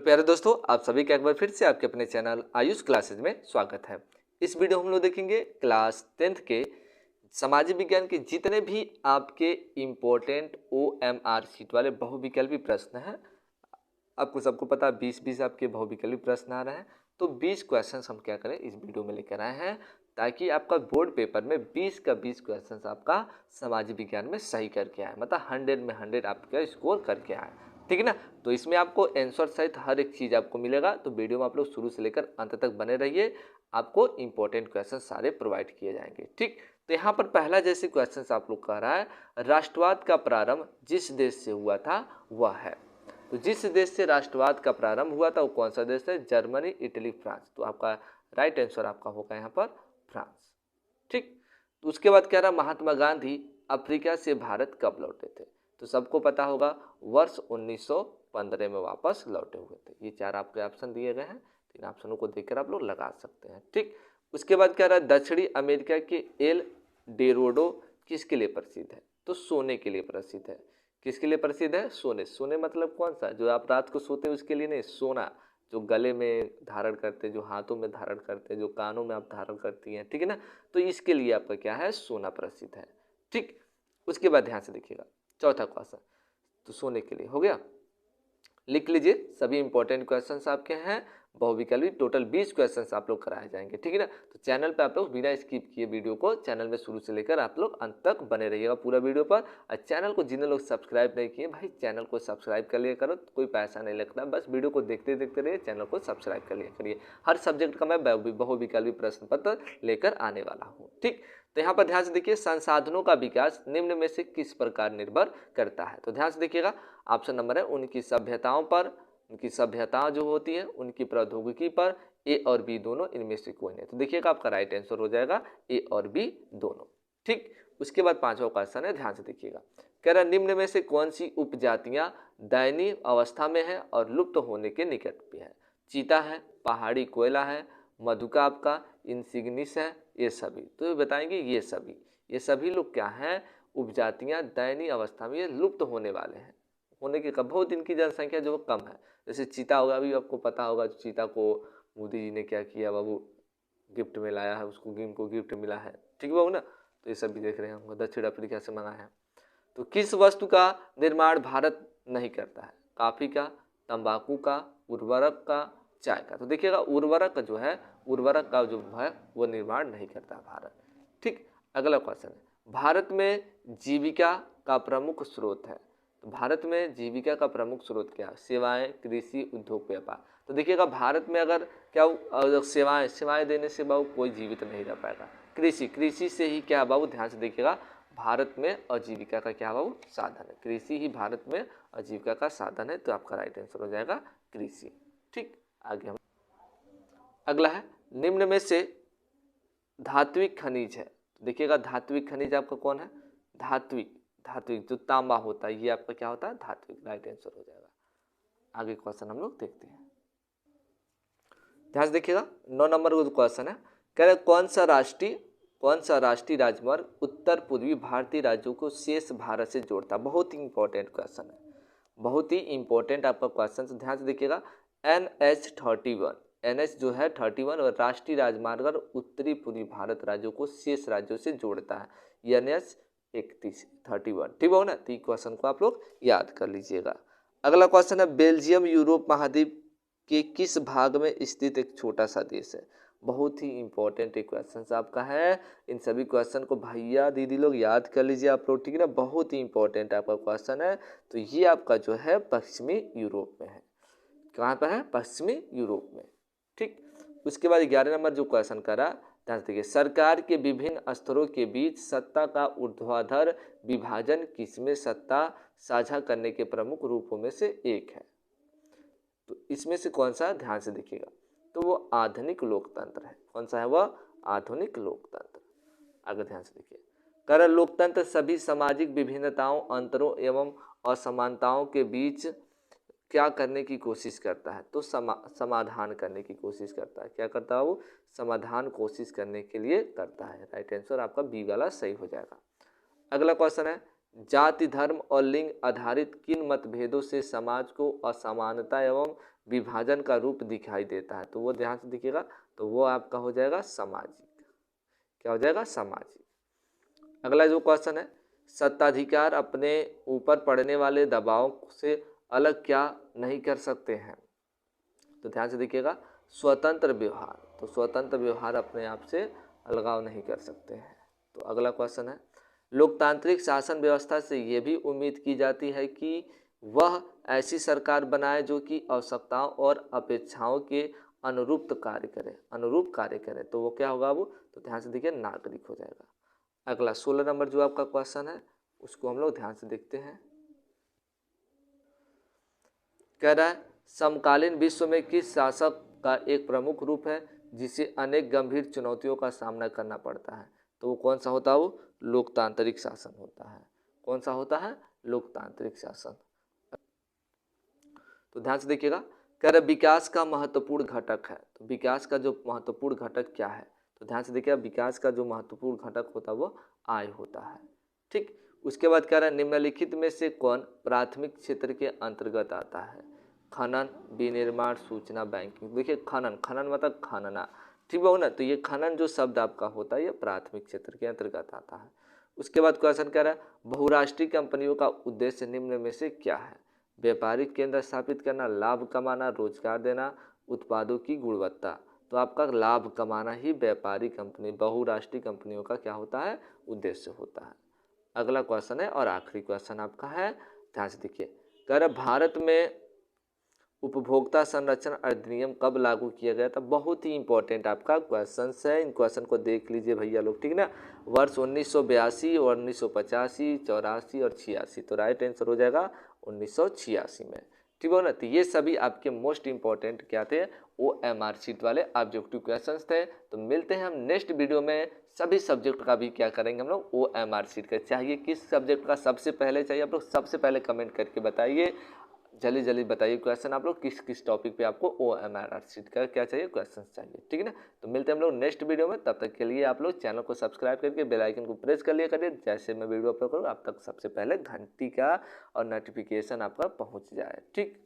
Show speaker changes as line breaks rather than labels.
प्यारे दोस्तों, आप सभी का एक बार फिर से आपके अपने चैनल आयुष क्लासेज में स्वागत है। इस वीडियो हम लोग देखेंगे क्लास 10th के सामाजिक विज्ञान के जितने भी आपके इम्पोर्टेंट OMR शीट वाले बहुविकल्पी प्रश्न हैं। आपको सबको पता है 20-20 आपके बहुविकल्पी प्रश्न आ रहे हैं, तो 20 क्वेश्चन हम क्या करें इस वीडियो में लेकर आए हैं ताकि आपका बोर्ड पेपर में 20 का 20 क्वेश्चन आपका सामाजिक विज्ञान में सही करके आए, मतलब 100 में 100 आपका स्कोर करके आए। ठीक है ना। तो इसमें आपको आंसर सहित हर एक चीज़ आपको मिलेगा, तो वीडियो में आप लोग शुरू से लेकर अंत तक बने रहिए। आपको इंपॉर्टेंट क्वेश्चन सारे प्रोवाइड किए जाएंगे। ठीक, तो यहाँ पर पहला जैसे क्वेश्चन आप लोग कह रहा है, राष्ट्रवाद का प्रारंभ जिस देश से हुआ था वह है। तो जिस देश से राष्ट्रवाद का प्रारंभ हुआ था वो कौन सा देश है? Germany, Italy, France. तो आपका राइट आंसर आपका होगा यहाँ पर फ्रांस। ठीक, तो उसके बाद कह रहा महात्मा गांधी अफ्रीका से भारत कब लौटे थे? तो सबको पता होगा वर्ष 1915 में वापस लौटे हुए थे। ये चार आपके ऑप्शन दिए गए हैं, तीन ऑप्शनों को देखकर आप लोग लगा सकते हैं। ठीक, उसके बाद कह रहा है दक्षिणी अमेरिका के एल डोराडो किसके लिए प्रसिद्ध है? तो सोने के लिए प्रसिद्ध है। किसके लिए प्रसिद्ध है? सोने। सोने मतलब कौन सा? जो आप रात को सोते हैं उसके लिए नहीं, सोना जो गले में धारण करते हैं, जो हाथों में धारण करते हैं, जो कानों में आप धारण करती हैं, ठीक है ना। तो इसके लिए आपका क्या है? सोना प्रसिद्ध है। ठीक, उसके बाद ध्यान से देखिएगा चौथा क्वेश्चन, तो सोने के लिए हो गया। लिख लीजिए, सभी इंपॉर्टेंट क्वेश्चंस आपके हैं बहुविकल्पी, टोटल 20 क्वेश्चंस आप लोग कराए जाएंगे। ठीक है ना। तो चैनल पे आप लोग बिना स्किप किए वीडियो को चैनल में शुरू से लेकर आप लोग अंत तक बने रहिएगा पूरा वीडियो पर। और चैनल को जिन्हें लोग सब्सक्राइब नहीं किए भाई चैनल को सब्सक्राइब कर लिया करो, कोई पैसा नहीं लगता, बस वीडियो को देखते देखते रहिए, चैनल को सब्सक्राइब कर लिया करिए। हर सब्जेक्ट का मैं बहुविकल्पी प्रश्न पत्र लेकर आने वाला हूँ। ठीक, तो यहाँ पर ध्यान से देखिए, संसाधनों का विकास निम्न में से किस प्रकार निर्भर करता है? तो ध्यान से देखिएगा, ऑप्शन नंबर है उनकी सभ्यताओं पर, उनकी सभ्यता जो होती है उनकी प्रौद्योगिकी पर, ए और बी दोनों, इनमें से कोई नहीं। तो देखिएगा आपका राइट आंसर हो जाएगा ए और बी दोनों। ठीक, उसके बाद पांचवा क्वेश्चन है, ध्यान से देखिएगा, कह रहा निम्न में से कौन सी उपजातियां दयनीय अवस्था में है और लुप्त होने के निकट भी है? चीता है, पहाड़ी कोयला है, मधुका आपका इंसिग्निस है, ये सभी। तो ये बताएंगे ये सभी लोग क्या हैं? उपजातियां दयनीय अवस्था में, ये लुप्त होने वाले हैं। होने के बहुत इनकी जनसंख्या जो कम है। जैसे चीता होगा, अभी आपको पता होगा चीता को मोदी जी ने क्या किया बाबू, गिफ्ट में लाया है, उसको इनको गिफ्ट मिला है। ठीक बाबू ना। तो ये सब भी देख रहे हैं हम, दक्षिण अफ्रीका से मंगाया है। तो किस वस्तु का निर्माण भारत नहीं करता है? कॉफी का, तंबाकू का, उर्वरक का, चाय का। तो देखिएगा उर्वरक जो है, उर्वरक का जो है वो निर्माण नहीं करता भारत। ठीक, अगला क्वेश्चन है, भारत में जीविका का प्रमुख स्रोत है। तो भारत में जीविका का प्रमुख स्रोत क्या है? सेवाएं, कृषि, उद्योग, व्यापार। तो देखिएगा भारत में अगर क्या सेवाएं देने से बाबू कोई जीवित नहीं रह पाएगा। कृषि से ही क्या बाबू, ध्यान से देखिएगा, भारत में आजीविका का क्या बाबू साधन है। कृषि ही भारत में आजीविका का साधन है। तो आपका राइट आंसर हो जाएगा कृषि। ठीक, आगे हम अगला है, निम्न में से धात्विक खनिज है। तो देखिएगा धात्विक खनिज आपका कौन है? धात्विक जो तांबा होता है ये आपका क्या होता है? धात्विक। राइट आंसर हो जाएगा। आगे क्वेश्चन हम लोग देखते हैं, ध्यान से देखिएगा 9 नंबर का क्वेश्चन है, कह रहे कौन सा राष्ट्रीय राजमार्ग उत्तर पूर्वी भारतीय राज्यों को शेष भारत से जोड़ता है? बहुत ही इंपॉर्टेंट क्वेश्चन है, बहुत ही इंपॉर्टेंट आपका क्वेश्चन। तो ध्यान से देखिएगा, NH जो है 31 और राष्ट्रीय राजमार्ग उत्तरी पूर्वी भारत राज्यों को शेष राज्यों से जोड़ता है, NH 31। ठीक हो ना। तो क्वेश्चन को आप लोग याद कर लीजिएगा। अगला क्वेश्चन है, बेल्जियम यूरोप महाद्वीप के किस भाग में स्थित एक छोटा सा देश है? बहुत ही इंपॉर्टेंट क्वेश्चन आपका है। इन सभी क्वेश्चन को भैया दीदी लोग याद कर लीजिए आप लोग। ठीक है ना, बहुत ही इंपॉर्टेंट आपका क्वेश्चन है। तो ये आपका जो है पश्चिमी यूरोप में है। कहाँ पर है? पश्चिमी यूरोप में। ठीक, उसके बाद 11 नंबर जो क्वेश्चन करा, ध्यान देखिए, सरकार के विभिन्न स्तरों के बीच सत्ता का ऊर्ध्वाधर विभाजन किसमें सत्ता साझा करने के प्रमुख रूपों में से एक है? तो इसमें से कौन सा? ध्यान से देखिएगा, तो वो आधुनिक लोकतंत्र है। कौन सा है वह? आधुनिक लोकतंत्र। आगे ध्यान से देखिए, कर लोकतंत्र सभी सामाजिक विभिन्नताओं, अंतरों एवं असमानताओं के बीच क्या करने की कोशिश करता है? तो समाधान करने की कोशिश करता है। क्या करता है वो? समाधान कोशिश करने के लिए करता है। राइट आंसर आपका बी वाला सही हो जाएगा। अगला क्वेश्चन है, जाति, धर्म और लिंग आधारित किन मतभेदों से समाज को असमानता एवं विभाजन का रूप दिखाई देता है? तो वो ध्यान से देखिएगा, तो वो आपका हो जाएगा सामाजिक। क्या हो जाएगा? सामाजिक। अगला जो क्वेश्चन है, सत्ताधिकार अपने ऊपर पड़ने वाले दबाव से अलग क्या नहीं कर सकते हैं? तो ध्यान से देखिएगा, स्वतंत्र व्यवहार। तो स्वतंत्र व्यवहार अपने आप से अलगाव नहीं कर सकते हैं। तो अगला क्वेश्चन है, लोकतांत्रिक शासन व्यवस्था से ये भी उम्मीद की जाती है कि वह ऐसी सरकार बनाए जो कि आवश्यकताओं और अपेक्षाओं के अनुरूप कार्य करे। तो वो क्या होगा? वो तो ध्यान से देखिए, नागरिक हो जाएगा। अगला 16 नंबर जो आपका क्वेश्चन है उसको हम लोग ध्यान से देखते हैं। कह रहा है, समकालीन विश्व में किस शासक का एक प्रमुख रूप है जिसे अनेक गंभीर चुनौतियों का सामना करना पड़ता है? तो वो कौन सा होता है? वो लोकतांत्रिक शासन होता है। कौन सा होता है? लोकतांत्रिक शासन। तो ध्यान से देखिएगा, कह रहा विकास का महत्वपूर्ण घटक है। तो विकास का जो महत्वपूर्ण घटक क्या है? तो ध्यान से देखिएगा, विकास का जो महत्वपूर्ण घटक होता है वो आय होता है। ठीक। उसके बाद कह रहा है, निम्नलिखित में से कौन प्राथमिक क्षेत्र के अंतर्गत आता है? खनन, विनिर्माण, सूचना, बैंकिंग। देखिए खनन मतलब खनना, ठीक है ना। तो ये खनन जो शब्द आपका होता है ये प्राथमिक क्षेत्र के अंतर्गत आता है। उसके बाद क्वेश्चन कह रहा है, बहुराष्ट्रीय कंपनियों का उद्देश्य निम्न में से क्या है? व्यापारिक केंद्र स्थापित करना, लाभ कमाना, रोजगार देना, उत्पादों की गुणवत्ता। तो आपका लाभ कमाना ही व्यापारिक कंपनी, बहुराष्ट्रीय कंपनियों का क्या होता है? उद्देश्य होता है। अगला क्वेश्चन है और आखिरी क्वेश्चन आपका है, ध्यान से देखिए, कह रहा भारत में उपभोक्ता संरक्षण अधिनियम कब लागू किया गया था? बहुत ही इंपॉर्टेंट आपका क्वेश्चन है, इन क्वेश्चन को देख लीजिए भैया लोग, ठीक ना। वर्ष 1982 और 1985, 84 और 86। तो राइट आंसर हो जाएगा 1986 में, ठीक है ना। तो ये सभी आपके मोस्ट इंपॉर्टेंट क्या थे? OMR शीट वाले ऑब्जेक्टिव क्वेश्चंस थे। तो मिलते हैं हम नेक्स्ट वीडियो में, सभी सब्जेक्ट का भी क्या करेंगे हम लोग, OMR शीट का। चाहिए किस सब्जेक्ट का सबसे पहले चाहिए आप लोग सबसे पहले कमेंट करके बताइए, जल्दी जल्दी बताइए क्वेश्चन आप लोग किस किस टॉपिक पे आपको OMR शीट का क्या चाहिए, क्वेश्चन चाहिए, ठीक है ना। तो मिलते हैं हम लोग नेक्स्ट वीडियो में, तब तक के लिए आप लोग चैनल को सब्सक्राइब करके बेल आइकन को प्रेस कर लिया करिए, जैसे मैं वीडियो अपलोड करूँ आप तक सबसे पहले घंटी का और नोटिफिकेशन आपका पहुँच जाए, ठीक।